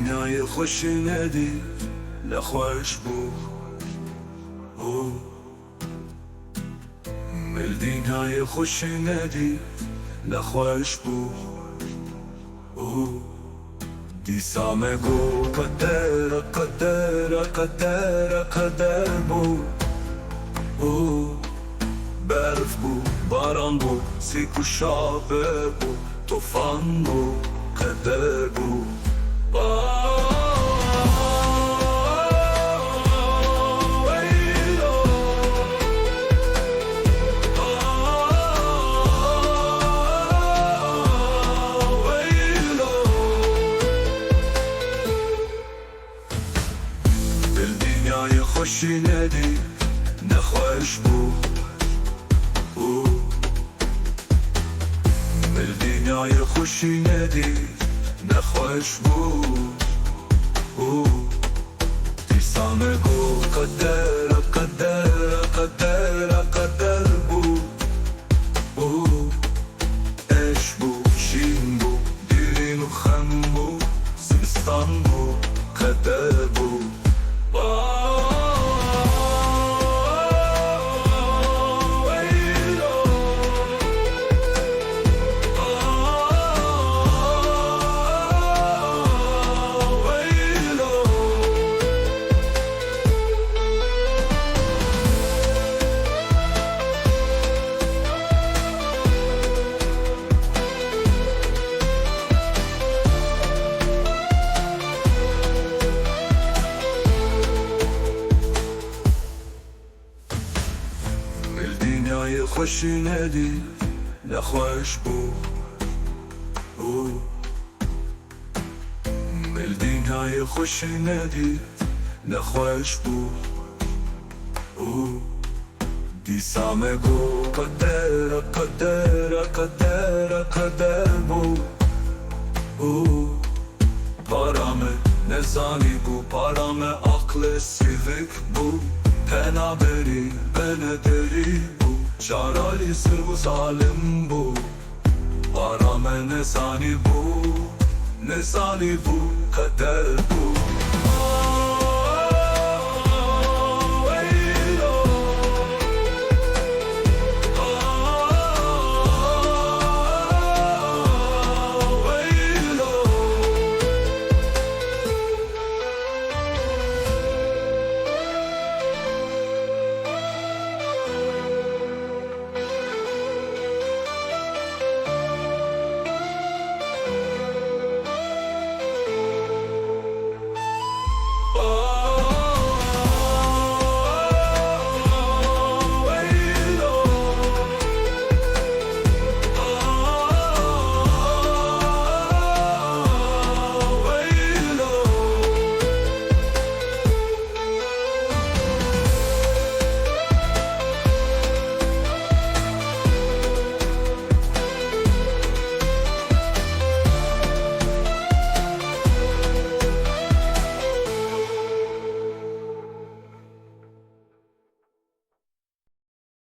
دنیای خوشی ندی لخوش بو مل دنیای خوشی ندی لخوش بو دیسامه گو قدر قدر قدر قدر بو برف بو باران بو سیکو شابه بو طوفان بو قدر بو دنیای خوشی ندی نخوش بو مل دنیای خوشی ندی نخوش بو دیسامه گو قدر قدر قدر قدر بو اش بو شین بو دیرین و خم بو زمستان بو قدر بو دنیای خوشی ندی نخوش بو مل دنیای خوشی ندی نخوش بو دیسامه گو قدر قدر قدر قدر بو پارامه نزانی بو پارامه عقل سیوک بو penaberi benederi bu Çarali sırvı zalim bu Parame nesani bu Nesani bu kader bu